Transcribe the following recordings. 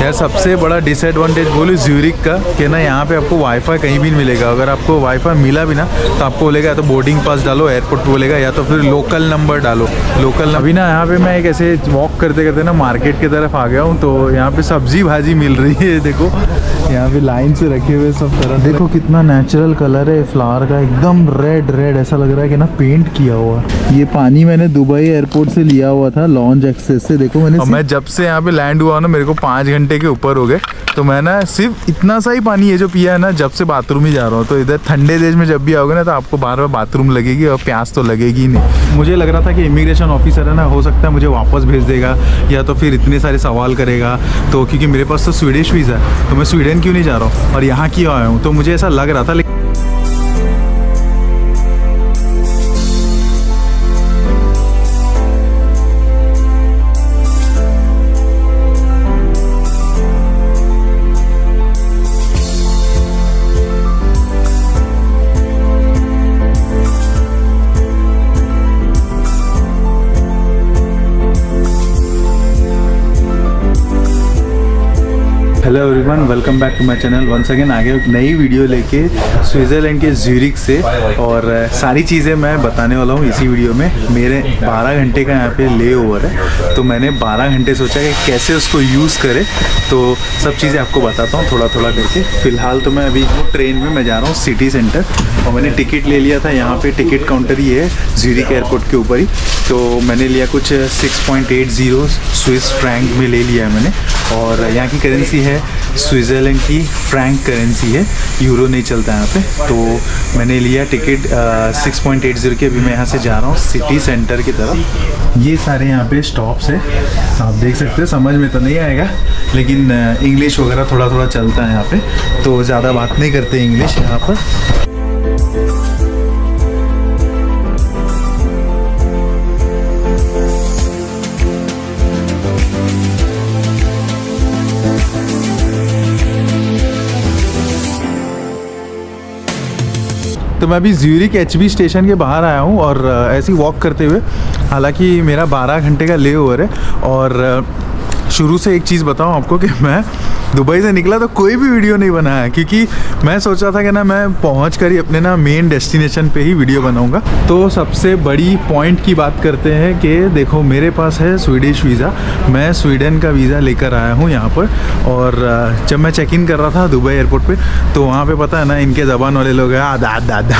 यार सबसे बड़ा डिसएडवांटेज बोलूँ ज्यूरिक का कि ना यहाँ पे आपको वाईफाई कहीं भी नहीं मिलेगा। अगर आपको वाईफाई मिला भी ना तो आपको बोलेगा या तो बोर्डिंग पास डालो एयरपोर्ट पे बोलेगा, या तो फिर लोकल नंबर डालो। लोकल अभी ना यहाँ पे मैं एक ऐसे वॉक करते करते ना मार्केट की तरफ आ गया हूँ, तो यहाँ पे सब्जी भाजी मिल रही है। देखो यहाँ पे लाइन से रखे हुए सब तरह। देखो कितना नेचुरल कलर है फ्लावर का, एकदम रेड रेड, ऐसा लग रहा है कि ना पेंट किया हुआ। ये पानी मैंने दुबई एयरपोर्ट से लिया हुआ था लॉन्च एक्सेस से। देखो मैं जब से यहाँ पे लैंड हुआ ना मेरे को 5 घंटे के ऊपर हो गए, तो मैं ना सिर्फ इतना सा ही पानी है जो पिया है ना, जब से बाथरूम ही जा रहा हूँ। तो इधर ठंडे देश में जब भी आओगे ना तो आपको बार बार बाथरूम लगेगी और प्यास तो लगेगी ही नहीं। मुझे लग रहा था कि इमिग्रेशन ऑफिसर है ना, हो सकता है मुझे वापस भेज देगा या तो फिर इतने सारे सवाल करेगा। तो क्योंकि मेरे पास तो स्वीडिश वीज़ा है तो मैं स्वीडन क्यों नहीं जा रहा हूँ और यहाँ क्यों आया हूँ, तो मुझे ऐसा लग रहा था। Hello everyone, welcome back to my channel. Once again आ गया एक नई वीडियो लेके स्विट्ज़रलैंड के ज्यूरिक से, और सारी चीज़ें मैं बताने वाला हूँ इसी वीडियो में। मेरे 12 घंटे का यहाँ पे ले ओवर है, तो मैंने 12 घंटे सोचा कि कैसे उसको यूज़ करें, तो सब चीज़ें आपको बताता हूँ थोड़ा थोड़ा करके। फ़िलहाल तो मैं अभी ट्रेन में मैं जा रहा हूँ सिटी सेंटर, और मैंने टिकट ले लिया था। यहाँ पे टिकट काउंटर ही है ज्यूरिक एयरपोर्ट के ऊपर ही, तो मैंने लिया कुछ 6.80 स्विस फ्रैंक में ले लिया है मैंने। और यहाँ की करेंसी है स्विट्ज़रलैंड की फ्रैंक करेंसी है, यूरो नहीं चलता यहाँ पे। तो मैंने लिया टिकट 6.80 की। अभी मैं यहाँ से जा रहा हूँ सिटी सेंटर की तरफ। ये सारे यहाँ पे स्टॉप्स है, आप देख सकते हैं। समझ में तो नहीं आएगा लेकिन इंग्लिश वगैरह थोड़ा थोड़ा चलता है यहाँ पे, तो ज़्यादा बात नहीं करते इंग्लिश यहाँ पर। तो मैं अभी ज्यूरिक HB स्टेशन के बाहर आया हूँ और ऐसे ही वॉक करते हुए, हालांकि मेरा 12 घंटे का ले ओवर है। और शुरू से एक चीज़ बताऊँ आपको कि मैं दुबई से निकला तो कोई भी वीडियो नहीं बनाया, क्योंकि मैं सोचा था कि ना मैं पहुंच कर ही अपने ना मेन डेस्टिनेशन पे ही वीडियो बनाऊंगा। तो सबसे बड़ी पॉइंट की बात करते हैं कि देखो मेरे पास है स्वीडिश वीज़ा, मैं स्वीडन का वीज़ा लेकर आया हूँ यहाँ पर। और जब मैं चेक इन कर रहा था दुबई एयरपोर्ट पे, तो वहाँ पे पता है ना इनके ज़बान वाले लोग हैं दादा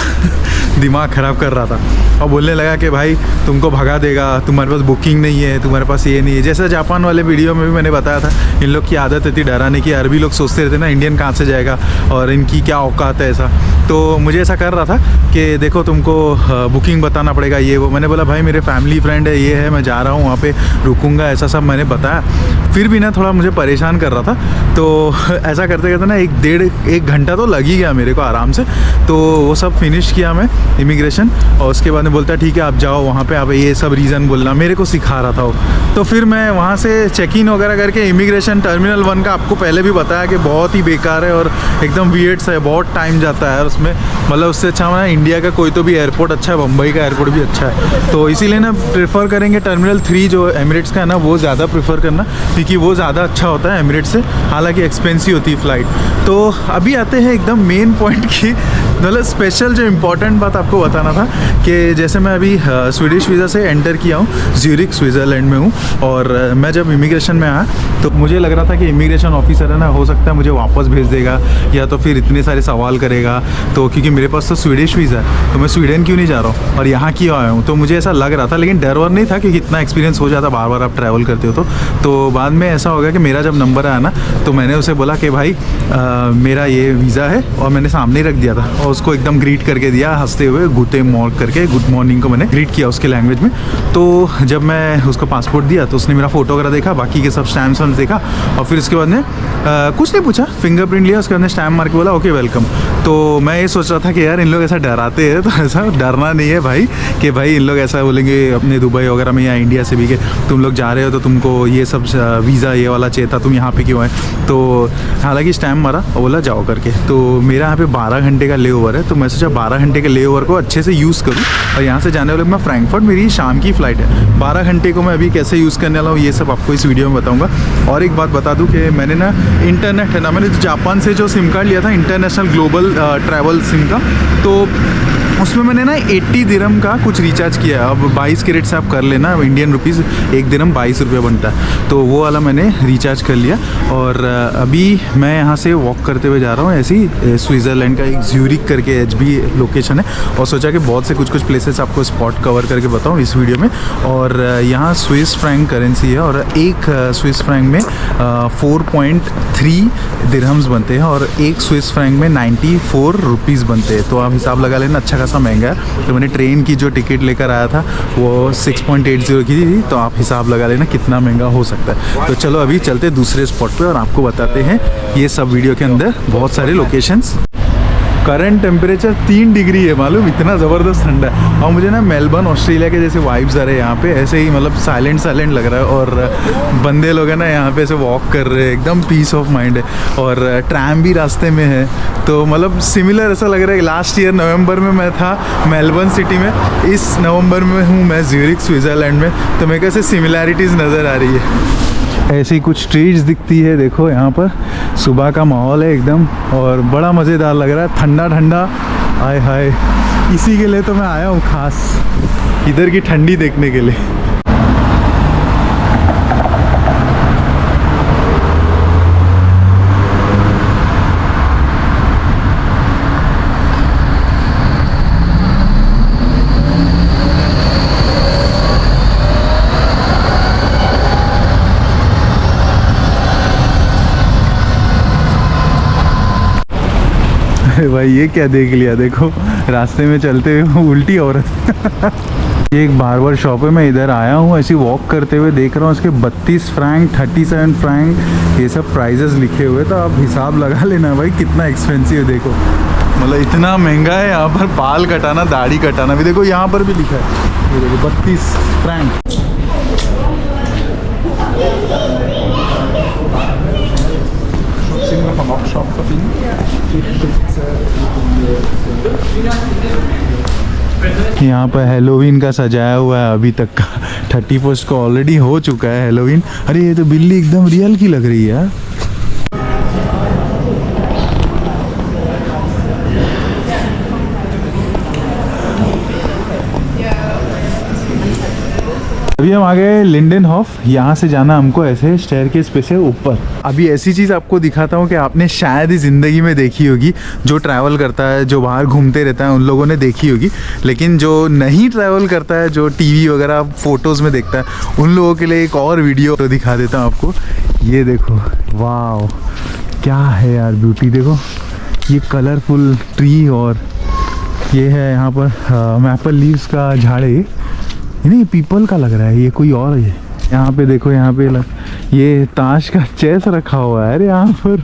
दिमाग ख़राब कर रहा था और बोलने लगा कि भाई तुमको भगा देगा, तुम्हारे पास बुकिंग नहीं है, तुम्हारे पास ये नहीं है। जैसा जापान वाले वीडियो में भी मैंने बताया था, इन लोग की आदत रहती डराने की। अरबी लोग सोचते रहते ना इंडियन कहाँ से जाएगा और इनकी क्या औकात है ऐसा। तो मुझे ऐसा कर रहा था कि देखो तुमको बुकिंग बताना पड़ेगा ये वो। मैंने बोला भाई मेरे फैमिली फ्रेंड है, ये है, मैं जा रहा हूँ वहाँ पे रुकूंगा, ऐसा सब मैंने बताया। फिर भी ना थोड़ा मुझे परेशान कर रहा था, तो ऐसा करते करते ना 1 घंटा तो लग ही गया मेरे को आराम से। तो वो सब फिनिश किया मैं इमिग्रेशन, और उसके बाद में बोलता ठीक है आप जाओ वहाँ पे, आप ये सब रीज़न बोलना मेरे को सिखा रहा था वो। तो फिर मैं वहाँ से चेक इन वगैरह करके इमिग्रेशन टर्मिनल 1 का आपको पहले भी बताया कि बहुत ही बेकार है और एकदम वियर्ड सा है, बहुत टाइम जाता है उसमें। मतलब उससे अच्छा ना इंडिया का कोई तो भी एयरपोर्ट अच्छा है, बम्बई का एयरपोर्ट भी अच्छा है। तो इसीलिए ना प्रेफर करेंगे टर्मिनल 3 जो एमिरेट्स का है ना, वो ज़्यादा प्रेफर करना, क्योंकि वो ज़्यादा अच्छा होता है एमिरेट्स से, हालांकि एक्सपेंसिव होती है फ़्लाइट। तो अभी आते हैं एकदम मेन पॉइंट की, मतलब स्पेशल जो इम्पोर्टेंट बात आपको बताना था कि जैसे मैं अभी स्वीडिश वीज़ा से एंटर किया हूँ, ज्यूरिक स्विट्ज़रलैंड में हूँ। और मैं जब इमिग्रेशन में आया तो मुझे लग रहा था कि इमिग्रेशन ऑफिसर है ना, हो सकता है मुझे वापस भेज देगा या तो फिर इतने सारे सवाल करेगा। तो क्योंकि मेरे पास तो स्वीडिश वीज़ा है तो मैं स्वीडन क्यों नहीं जा रहा हूँ और यहाँ क्यों आया हूँ, तो मुझे ऐसा लग रहा था। लेकिन डर वर नहीं था क्योंकि इतना एक्सपीरियंस हो जाता बार बार आप ट्रैवल करते हो। तो बाद में ऐसा हो गया कि मेरा जब नंबर आया ना, तो मैंने उसे बोला कि भाई मेरा ये वीज़ा है, और मैंने सामने रख दिया था और उसको एकदम ग्रीट करके दिया हंसते हुए, गुते मॉर्क करके, गुड मॉर्निंग को मैंने ग्रीट किया उसके लैंग्वेज में। तो जब मैं उसको पासपोर्ट दिया तो उसने मेरा फोटो वगैरह देखा, बाकी के सब स्टैम्प देखा, और फिर उसके बाद ने कुछ नहीं पूछा, फिंगरप्रिंट लिया, उसके बाद ने स्टैम्प मार के बोला ओके वेलकम। तो मैं ये सोच रहा था कि यार इन लोग ऐसा डराते हैं, तो ऐसा डरना नहीं है भाई, कि भाई इन लोग ऐसा बोलेंगे अपने दुबई वगैरह में या इंडिया से भी कि तुम लोग जा रहे हो तो तुमको ये सब वीज़ा ये वाला चाहिए था, तुम यहाँ पे क्यों आए। तो हालांकि इस टाइम मारा और बोला जाओ करके। तो मेरा यहाँ पे 12 घंटे का ले ओवर है, तो मैं सोचा 12 घंटे के ले ओवर को अच्छे से यूज़ करूँ। और यहाँ से जाने वाले मैं फ्रैंकफर्ट, मेरी शाम की फ़्लाइट है। 12 घंटे को मैं अभी कैसे यूज़ करने वाला हूँ ये सब आपको इस वीडियो में बताऊँगा। और एक बात बता दूँ कि मैंने ना इंटरनेट है ना, मैंने जापान से जो सिम कार्ड लिया था इंटरनेशनल ग्लोबल ट्रैवल सिम का, तो उसमें मैंने ना 80 दिरहम का कुछ रिचार्ज किया है। अब 22 के रेट से आप कर लेना, इंडियन रुपीज़ 1 दिरहम 22 रुपये बनता है, तो वो वाला मैंने रिचार्ज कर लिया। और अभी मैं यहाँ से वॉक करते हुए जा रहा हूँ ऐसी स्विट्ज़रलैंड का एक ज्यूरिक करके HB लोकेशन है, और सोचा कि बहुत से कुछ प्लेसेस आपको स्पॉट कवर करके बताऊँ इस वीडियो में। और यहाँ स्विस फ्रैंक करेंसी है, और एक स्विस फ्रैंक में 4.3 दिरहम्स बनते हैं, और एक स्विस फ्रैंक में 94 रुपीज़ बनते हैं। तो आप हिसाब लगा लेना, अच्छा खासा महंगा है। तो मैंने ट्रेन की जो टिकट लेकर आया था वो 6.80 की थी, तो आप हिसाब लगा लेना कितना महंगा हो सकता है। तो चलो अभी चलते दूसरे स्पॉट पे और आपको बताते हैं ये सब वीडियो के अंदर बहुत सारे लोकेशंस। करंट टेम्परेचर 3 डिग्री है, मालूम, इतना ज़बरदस्त ठंडा है। और मुझे ना मेलबर्न ऑस्ट्रेलिया के जैसे वाइब्स आ रहे हैं यहाँ पे, ऐसे ही मतलब साइलेंट लग रहा है। और बंदे लोग हैं ना यहाँ पे ऐसे वॉक कर रहे हैं, एकदम पीस ऑफ माइंड है। और ट्रैम भी रास्ते में है, तो मतलब सिमिलर ऐसा लग रहा है। लास्ट ईयर नवंबर में मैं था मेलबर्न सिटी में, इस नवंबर में हूँ मैं ज्यूरिक स्विट्ज़रलैंड में, तो मेरे को ऐसे सिमिलैरिटीज़ नज़र आ रही है। ऐसी कुछ ट्रीज दिखती है, देखो यहाँ पर सुबह का माहौल है एकदम, और बड़ा मज़ेदार लग रहा है, ठंडा ठंडा। आय हाय, इसी के लिए तो मैं आया हूँ खास, इधर की ठंडी देखने के लिए। अरे भाई ये क्या देख लिया, देखो रास्ते में चलते हुए उल्टी औरत। ये एक बार्बर शॉप है, मैं इधर आया हूँ ऐसी वॉक करते हुए देख रहा हूँ, इसके 32 फ्रैंक 37 फ्रैंक ये सब प्राइजेस लिखे हुए, तो आप हिसाब लगा लेना भाई कितना एक्सपेंसिव है। देखो मतलब इतना महंगा है यहाँ पर, बाल कटाना दाढ़ी कटाना भी, देखो यहाँ पर भी लिखा है, ये देखो 32 फ्रैंक। यहाँ पर हेलोवीन का सजाया हुआ है अभी तक का, 31 को ऑलरेडी हो चुका है हेलोवीन। अरे ये तो बिल्ली एकदम रियल की लग रही है यार। अभी हम आ गए लिंडेनहॉफ, यहाँ से जाना हमको ऐसे स्टेयरकेस पे से ऊपर। अभी ऐसी चीज़ आपको दिखाता हूँ कि आपने शायद ही ज़िंदगी में देखी होगी, जो ट्रैवल करता है, जो बाहर घूमते रहता है उन लोगों ने देखी होगी, लेकिन जो नहीं ट्रैवल करता है, जो टीवी वगैरह फ़ोटोज़ में देखता है, उन लोगों के लिए एक और वीडियो तो दिखा देता हूँ आपको। ये देखो, वाह क्या है यार ब्यूटी, देखो ये कलरफुल ट्री, और ये है यहाँ पर मैपल लीव्स का झाड़ है, नहीं पीपल का लग रहा है, ये कोई और है। यहाँ पे देखो, यहाँ पे ये ताश का चेस रखा हुआ है यहाँ पर।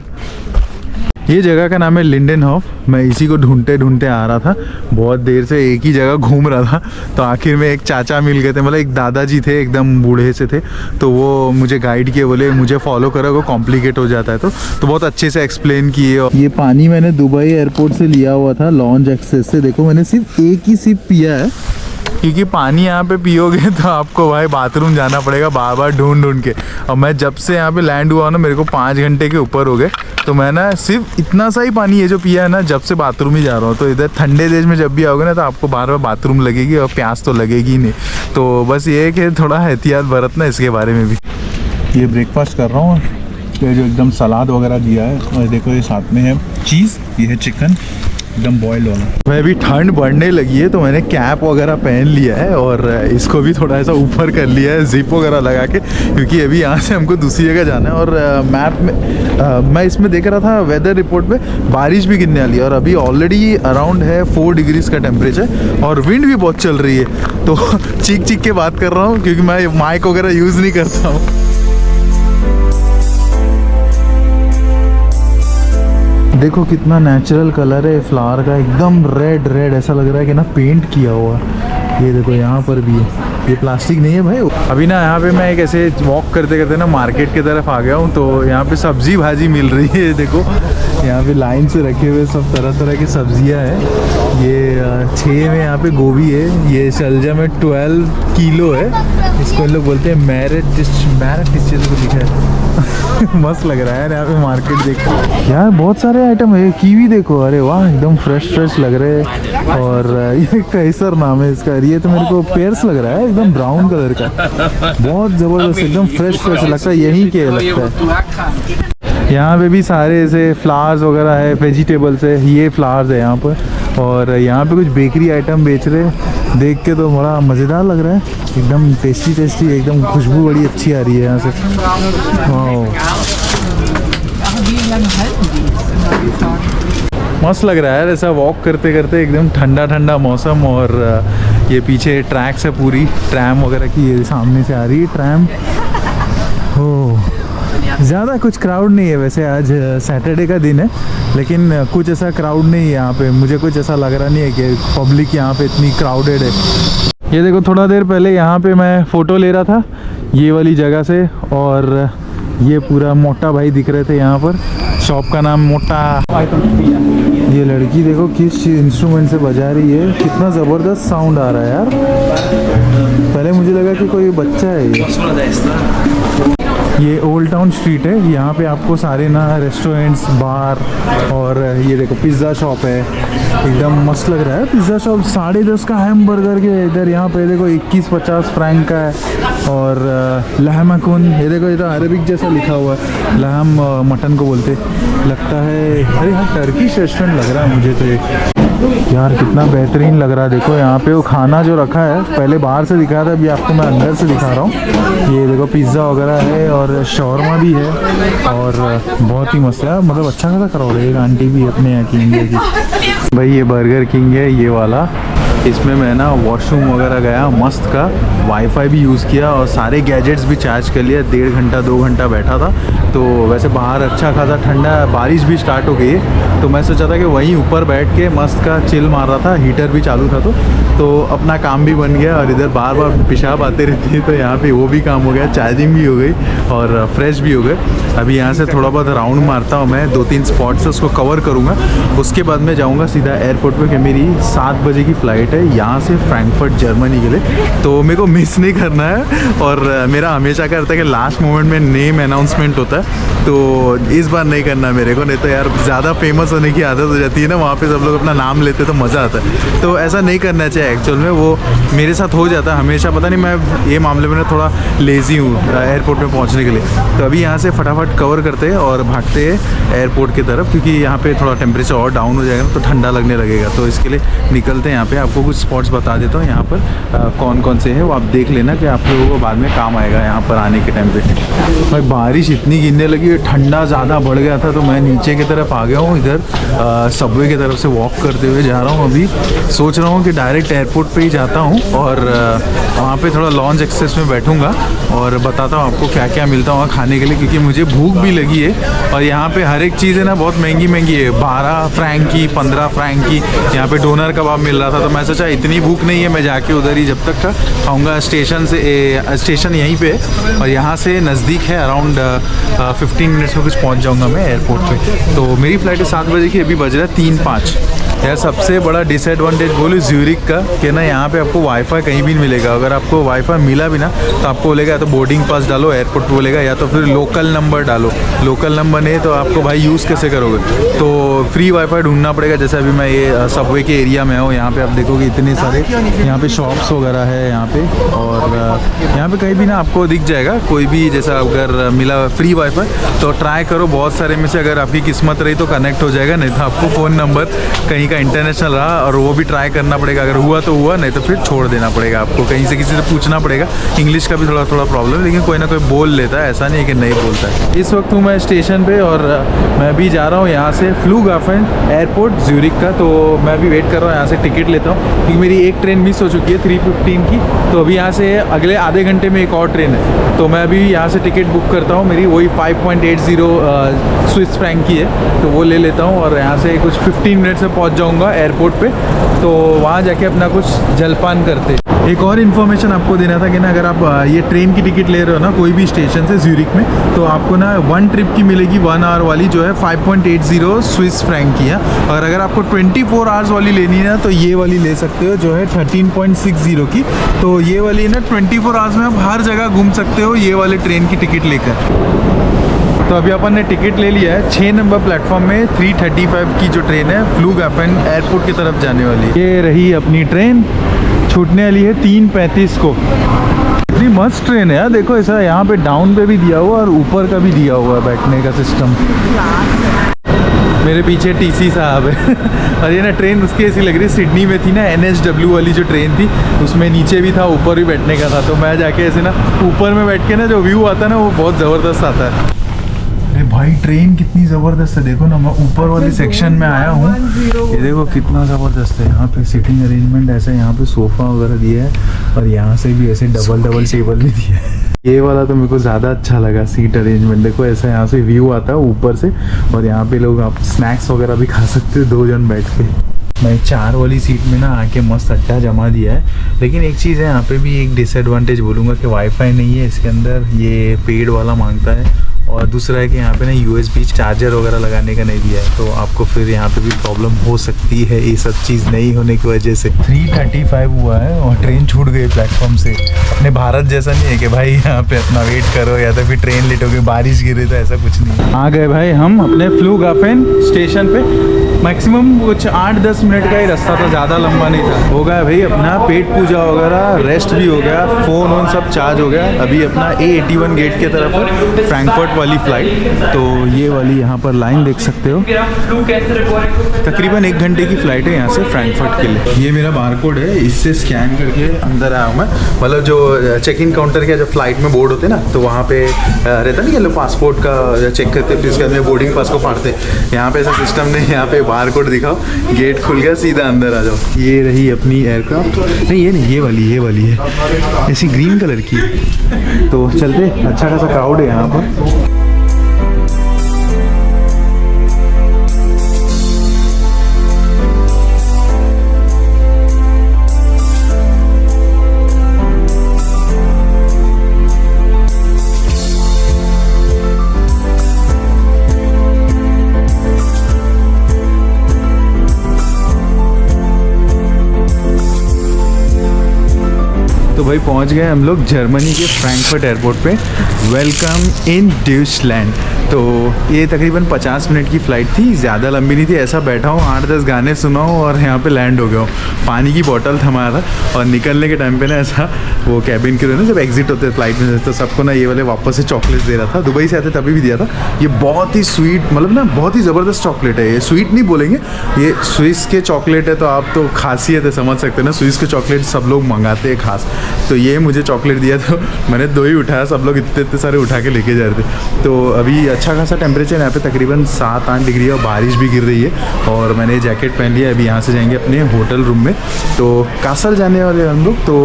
ये जगह का नाम है लिंडेनहॉफ। मैं इसी को ढूंढते ढूंढते आ रहा था, बहुत देर से एक ही जगह घूम रहा था, तो आखिर में एक चाचा मिल गए थे, मतलब एक दादाजी थे, एकदम बूढ़े से थे, तो वो मुझे गाइड किए, बोले मुझे फॉलो करो, वो कॉम्प्लिकेट हो जाता है, तो बहुत अच्छे से एक्सप्लेन किए। ये पानी मैंने दुबई एयरपोर्ट से लिया हुआ था लॉन्च एक्सेस से, देखो मैंने सिर्फ एक ही सिप पिया है, क्योंकि पानी यहाँ पे पियोगे तो आपको भाई बाथरूम जाना पड़ेगा बार बार ढूंढ ढूंढ के। और मैं जब से यहाँ पे लैंड हुआ ना, मेरे को 5 घंटे के ऊपर हो गए, तो मैं ना सिर्फ इतना सा ही पानी ये जो पिया है ना, जब से बाथरूम ही जा रहा हूँ। तो इधर ठंडे देश में जब भी आओगे ना, तो आपको बार बार बाथरूम लगेगी और प्यास तो लगेगी ही नहीं। तो बस ये है कि थोड़ा एहतियात बरतना इसके बारे में भी। ये ब्रेकफास्ट कर रहा हूँ, ये जो एकदम सलाद वगैरह दिया है, और देखो ये साथ में है चीज़, ये है चिकन एकदम बॉइल्ड वाला। मैं अभी ठंड बढ़ने लगी है, तो मैंने कैप वगैरह पहन लिया है, और इसको भी थोड़ा ऐसा ऊपर कर लिया है जिप वगैरह लगा के, क्योंकि अभी यहाँ से हमको दूसरी जगह जाना है। और मैप में मैं इसमें देख रहा था वेदर रिपोर्ट पे बारिश भी गिरने वाली है, और अभी ऑलरेडी अराउंड है 4 डिग्रीज़ का टेम्परेचर, और विंड भी बहुत चल रही है। तो चीख चीख के बात कर रहा हूँ, क्योंकि मैं माइक वगैरह यूज़ नहीं करता हूँ। देखो कितना नेचुरल कलर है फ्लावर का, एकदम रेड रेड, ऐसा लग रहा है कि ना पेंट किया हुआ। ये देखो यहाँ पर भी है, ये प्लास्टिक नहीं है भाई। अभी ना यहाँ पे मैं एक ऐसे वॉक करते करते ना मार्केट की तरफ आ गया हूँ, तो यहाँ पे सब्जी भाजी मिल रही है। देखो यहाँ पे लाइन से रखे हुए सब तरह तरह की सब्जियाँ हैं। ये 6 में यहाँ पे गोभी है, ये शलजम में 12 किलो है। इसको लोग बोलते हैं मैरेट डिश को लिखा है। मस्त लग रहा है यार यहाँ पे मार्केट देख यार, बहुत सारे आइटम है। कीवी देखो, अरे वाह एकदम फ्रेश लग रहे हैं। और ये कैसर नाम है इसका, ये तो मेरे को पेयर्स लग रहा है, एकदम ब्राउन कलर का, बहुत ज़बरदस्त, एकदम फ्रेश लगता है, यहीं के लगता है। यहाँ पे भी सारे ऐसे फ्लावर्स वगैरह है, वेजिटेबल्स है, ये फ्लावर्स है यहाँ पर। और यहाँ पे कुछ बेकरी आइटम बेच रहे हैं, देख के तो बड़ा मज़ेदार लग रहा है, एकदम टेस्टी, एकदम खुशबू बड़ी अच्छी आ रही है यहाँ से। मस्त लग रहा है यार ऐसा वॉक करते करते, एकदम ठंडा ठंडा मौसम। और ये पीछे ट्रैक्स है, पूरी ट्रैम वगैरह की, ये सामने से आ रही है ट्रैम। ओह, ज़्यादा कुछ क्राउड नहीं है वैसे, आज सैटरडे का दिन है, लेकिन कुछ ऐसा क्राउड नहीं है यहाँ पे। मुझे कुछ ऐसा लग रहा नहीं है कि पब्लिक यहाँ पे इतनी क्राउडेड है। ये देखो थोड़ा देर पहले यहाँ पे मैं फ़ोटो ले रहा था ये वाली जगह से, और ये पूरा मोटा भाई दिख रहे थे यहाँ पर। शॉप का नाम मोटा। ये लड़की देखो किस इंस्ट्रूमेंट से बजा रही है, कितना ज़बरदस्त साउंड आ रहा है यार। पहले मुझे लगा कि कोई बच्चा है। ये ओल्ड टाउन स्ट्रीट है, यहाँ पे आपको सारे ना रेस्टोरेंट्स, बार, और ये देखो पिज़्ज़ा शॉप है, एकदम मस्त लग रहा है पिज़्ज़ा शॉप। 10.5 का हैमबर्गर के इधर, यहाँ पे देखो 21-50 फ्रैंक का है। और लहमकुन, ये देखो इधर अरबिक जैसा लिखा हुआ है, लहम मटन को बोलते लगता है। अरे हाँ, टर्किश रेस्टोरेंट लग रहा है मुझे तो ये यार, कितना बेहतरीन लग रहा है। देखो यहाँ पे वो खाना जो रखा है, पहले बाहर से दिखाया था, अभी आपको मैं अंदर से दिखा रहा हूँ। ये देखो पिज़्ज़ा वगैरह है और शॉर्मा भी है, और बहुत ही मस्त है, मतलब अच्छा खासा क्राउड है। एक आंटी भी अपने यहाँ की, इंडिया की। भाई ये बर्गर किंग है ये वाला, इसमें मैं ना वॉशरूम वगैरह गया मस्त का, वाईफाई भी यूज़ किया और सारे गैजेट्स भी चार्ज कर लिया। 1.5 घंटा 2 घंटा बैठा था, तो वैसे बाहर अच्छा खासा ठंडा, बारिश भी स्टार्ट हो गई है, तो मैं सोचा था कि वहीं ऊपर बैठ के मस्त का चिल मार रहा था, हीटर भी चालू था, तो अपना काम भी बन गया। और इधर बार बार पेशाब आते रहती है, तो यहाँ पे वो भी काम हो गया, चार्जिंग भी हो गई और फ्रेश भी हो गए। अभी यहाँ से थोड़ा बहुत राउंड मारता हूँ मैं, 2-3 स्पॉट्स उसको कवर करूँगा, उसके बाद मैं जाऊँगा सीधा एयरपोर्ट पे, कि मेरी 7 बजे की फ़्लाइट है यहाँ से फ्रैंकफर्ट जर्मनी के लिए, तो मेरे को मिस नहीं करना है। और मेरा हमेशा का रहता है कि लास्ट मोमेंट में नेम अनाउंसमेंट होता है, तो इस बार नहीं करना मेरे को, नहीं तो यार ज़्यादा फेमस होने की आदत हो जाती है ना, वहाँ पे सब लोग अपना नाम लेते तो मज़ा आता है, तो ऐसा नहीं करना चाहिए एक्चुअल में। वो मेरे साथ हो जाता है हमेशा, पता नहीं, मैं ये मामले में थोड़ा लेज़ी हूँ एयरपोर्ट में पहुँचने के लिए। तो अभी यहाँ से फटाफट कवर करते हैं और भागते हैं एयरपोर्ट की तरफ, क्योंकि यहाँ पे थोड़ा टेम्परेचर और डाउन हो जाएगा तो ठंडा लगने लगेगा, तो इसके लिए निकलते हैं। यहाँ पे आपको कुछ स्पॉट्स बता देता हूँ, यहाँ पर कौन कौन से हैं, वो आप देख लेना कि आप लोगों को बाद में काम आएगा यहाँ पर आने के टाइम पे। भाई बारिश इतनी गिरने लगी, ठंडा ज़्यादा बढ़ गया था, तो मैं नीचे की तरफ आ गया हूँ, इधर सबवे की तरफ से वॉक करते हुए जा रहा हूँ। अभी सोच रहा हूँ कि डायरेक्ट एयरपोर्ट पे ही जाता हूँ और वहाँ पे थोड़ा लॉन्च एक्सेस में बैठूँगा और बताता हूँ आपको क्या क्या मिलता वहाँ खाने के लिए, क्योंकि मुझे भूख भी लगी है। और यहाँ पे हर एक चीज़ है ना बहुत महंगी महंगी है, 12 फ्रैंक की, 15 फ्रैंक की। यहाँ पे डोनर कबाब मिल रहा था, तो मैं सोचा इतनी भूख नहीं है, मैं जाके उधर ही जब तक का खाऊँगा। स्टेशन यहीं पे और यहाँ से नज़दीक है, अराउंड 15 मिनट्स में कुछ पहुँच जाऊँगा मैं एयरपोर्ट पे। तो मेरी फ़्लाइट है 7 बजे की, अभी बज रहा है 3:05। यार सबसे बड़ा डिसएडवांटेज बोलूँ ज्यूरिक का कि ना यहाँ पे आपको वाईफाई कहीं भी नहीं मिलेगा। अगर आपको वाईफाई मिला भी ना तो आपको बोलेगा या तो बोर्डिंग पास डालो एयरपोर्ट पे बोलेगा, या तो फिर लोकल नंबर डालो। लोकल नंबर नहीं तो आपको भाई यूज़ कैसे करोगे, तो फ्री वाईफाई ढूंढना पड़ेगा। जैसे अभी मैं ये सबवे के एरिया में हूँ, यहाँ पे आप देखोगे इतने सारे यहाँ पे शॉप्स वगैरह है यहाँ पे, और यहाँ पे कहीं भी ना आपको दिख जाएगा कोई भी, जैसा अगर मिला फ्री वाईफाई तो ट्राई करो। बहुत सारे में से अगर आपकी किस्मत रही तो कनेक्ट हो जाएगा, नहीं तो आपको फ़ोन नंबर कहीं का इंटरनेशनल रहा और वो भी ट्राई करना पड़ेगा, अगर हुआ तो हुआ, नहीं तो फिर छोड़ देना पड़ेगा आपको, कहीं से किसी से पूछना पड़ेगा। इंग्लिश का भी थोड़ा प्रॉब्लम है, लेकिन कोई ना कोई बोल लेता है, ऐसा नहीं है कि नहीं बोलता है। इस वक्त हूँ मैं स्टेशन पे और मैं भी जा रहा हूँ यहाँ से फ्लूगहाफेन एयरपोर्ट ज्यूरिख का। तो मैं भी वेट कर रहा हूँ, यहाँ से टिकट लेता हूँ क्योंकि मेरी एक ट्रेन मिस हो चुकी है 3:15 की। तो अभी यहाँ से अगले आधे घंटे में एक और ट्रेन है, तो मैं अभी यहाँ से टिकट बुक करता हूँ। मेरी वही 5.80 स्विस फ्रैंक की है, तो वो ले लेता हूँ और यहाँ से कुछ 15 मिनट से पहुँच जाऊँगा एयरपोर्ट पे। तो वहाँ जाके अपना कुछ जलपान करते। एक और इन्फॉर्मेशन आपको देना था कि ना, अगर आप ये ट्रेन की टिकट ले रहे हो ना कोई भी स्टेशन से ज्यूरिख में, तो आपको ना 1 ट्रिप की मिलेगी 1 आवर वाली, जो है 5.80 स्विस फ्रैंक की है। और अगर आपको 24 आवर्स वाली लेनी है ना, तो ये वाली ले सकते हो, जो है 13.60 की। तो ये वाली ना 24 आवर्स में आप हर जगह घूम सकते हो ये वाले ट्रेन की टिकट लेकर। तो अभी अपन ने टिकट ले लिया है 6 नंबर प्लेटफॉर्म में 3:35 की जो ट्रेन है फ्लूगहाफेन एयरपोर्ट की तरफ जाने वाली। ये रही अपनी ट्रेन, छूटने वाली है 3:35 को। इतनी मस्त ट्रेन है यार, देखो ऐसा यहाँ पे डाउन पे भी दिया हुआ और ऊपर का भी दिया हुआ है बैठने का सिस्टम। मेरे पीछे टीसी साहब है और ये ना ट्रेन उसकी ऐसी लग रही है, सिडनी में थी ना NSW वाली जो ट्रेन थी, उसमें नीचे भी था ऊपर भी बैठने का था। तो मैं जाके ऐसे ना ऊपर में बैठ के ना जो व्यू आता है ना, वो बहुत ज़बरदस्त आता है। अरे भाई ट्रेन कितनी ज़बरदस्त है, देखो ना, मैं ऊपर वाले सेक्शन में आया हूँ, ये देखो कितना ज़बरदस्त है। यहाँ पे सीटिंग अरेंजमेंट ऐसा, यहाँ पे सोफ़ा वगैरह दिया है और यहाँ से भी ऐसे डबल टेबल भी दिया है। ये वाला तो मेरे को ज़्यादा अच्छा लगा सीट अरेंजमेंट, देखो ऐसा यहाँ से व्यू आता है ऊपर से और यहाँ पे लोग आप स्नैक्स वगैरह भी खा सकते हो 2 जन बैठ के। मैं 4 वाली सीट में ना आके मस्त अड्डा जमा दिया है। लेकिन एक चीज़ है यहाँ पे भी एक डिसएडवांटेज बोलूँगा कि वाईफाई नहीं है इसके अंदर, ये पेड वाला मांगता है। और दूसरा है कि यहाँ पे ना USB चार्जर वगैरह लगाने का नहीं दिया है, तो आपको फिर यहाँ पे भी प्रॉब्लम हो सकती है ये सब चीज़ नहीं होने की वजह से। 3:35 हुआ है और ट्रेन छूट गई प्लेटफॉर्म से। अपने भारत जैसा नहीं है कि भाई यहाँ पे अपना वेट करो या तो फिर ट्रेन लेट हो गई, बारिश गिर रही, तो ऐसा कुछ नहीं। आ गए भाई हम अपने फ्लूगहाफेन स्टेशन पे। मैक्सिमम कुछ 8-10 मिनट का ही रास्ता था, ज़्यादा लंबा नहीं था। हो गया भाई अपना पेट पूजा वगैरह, रेस्ट भी हो गया, फ़ोन वोन सब चार्ज हो गया। अभी अपना A81 गेट की तरफ है फ्रैंकफर्ट वाली फ़्लाइट। तो ये वाली यहाँ पर लाइन देख सकते हो, तकरीबन 1 घंटे की फ़्लाइट है यहाँ से फ्रैंकफर्ट के लिए। ये मेरा बारकोड है, इससे स्कैन करके अंदर आया हूँ मैं। मतलब जो चेक इन काउंटर के जो फ्लाइट में बोर्ड होते हैं ना, तो वहाँ पे रहता नहीं, लोग पासपोर्ट का चेक करते फिर उसके बाद बोर्डिंग पास को फाड़ते। यहाँ पे ऐसा सिस्टम नहीं, यहाँ पे बारकोड दिखाओ, गेट खुल गया, सीधा अंदर आ जाओ। ये रही अपनी एयरक्राफ्ट, नहीं ये नहीं, ये वाली है ऐसी ग्रीन कलर की। तो चलते, अच्छा खासा क्राउड है यहाँ पर। तो भाई पहुंच गए हम लोग जर्मनी के फ्रैंकफर्ट एयरपोर्ट पे। Welcome in Deutschland. तो ये तकरीबन 50 मिनट की फ़्लाइट थी, ज़्यादा लंबी नहीं थी। ऐसा बैठा हूँ 8-10 गाने सुना हूँ और यहाँ पे लैंड हो गया हूँ। पानी की बोतल थमाया था और निकलने के टाइम पे ना ऐसा वो कैबिन क्रू ना जब एग्जिट होते हैं फ्लाइट में, तो सबको ना ये वाले वापस से चॉकलेट्स दे रहा था। दुबई से आते तभी भी दिया था। ये बहुत ही स्वीट, मतलब ना बहुत ही ज़बरदस्त चॉकलेट है। ये स्वीट नहीं बोलेंगे, ये स्विस के चॉकलेट है, तो आप तो खासियत है समझ सकते हैं ना, स्विस के चॉकलेट सब लोग मंगाते हैं खास। तो ये मुझे चॉकलेट दिया, तो मैंने 2 ही उठाया, सब लोग इतने सारे उठा के लेके जा रहे थे। तो अभी अच्छा खासा टेम्परेचर यहाँ पे तकरीबन 7-8 डिग्री है और बारिश भी गिर रही है। और मैंने जैकेट पहन लिया। अभी यहाँ से जाएंगे अपने होटल रूम में। तो कासल जाने वाले हम लोग। तो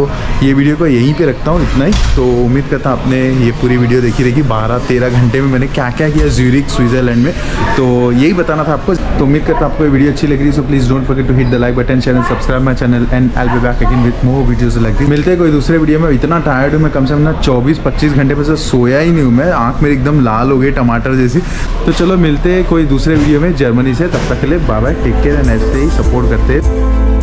ये वीडियो को यहीं पे रखता हूँ, इतना ही। तो उम्मीद करता हूँ आपने ये पूरी वीडियो देखी रहेगी। 12-13 घंटे में मैंने क्या क्या किया ज्यूरिख स्विट्ज़रलैंड में, तो यही बताना था आपको। तो उम्मीद करता हूँ आपको ये वीडियो अच्छी लग रही है। So please don't forget to hit the like button, channel subscribe my channel and I will be back again with more videos like this. मिलते हैं कोई दूसरे वीडियो में। इतना टायर्ड हूँ मैं, कम से कम ना 24-25 घंटे में से सोया ही नहीं हूँ मैं। आँख मेरी एकदम लाल हो गई टमाटर जैसी। तो चलो मिलते हैं कोई दूसरे वीडियो में जर्मनी से। तब तक के लिए bye bye, take care and ऐसे ही सपोर्ट करते हैं।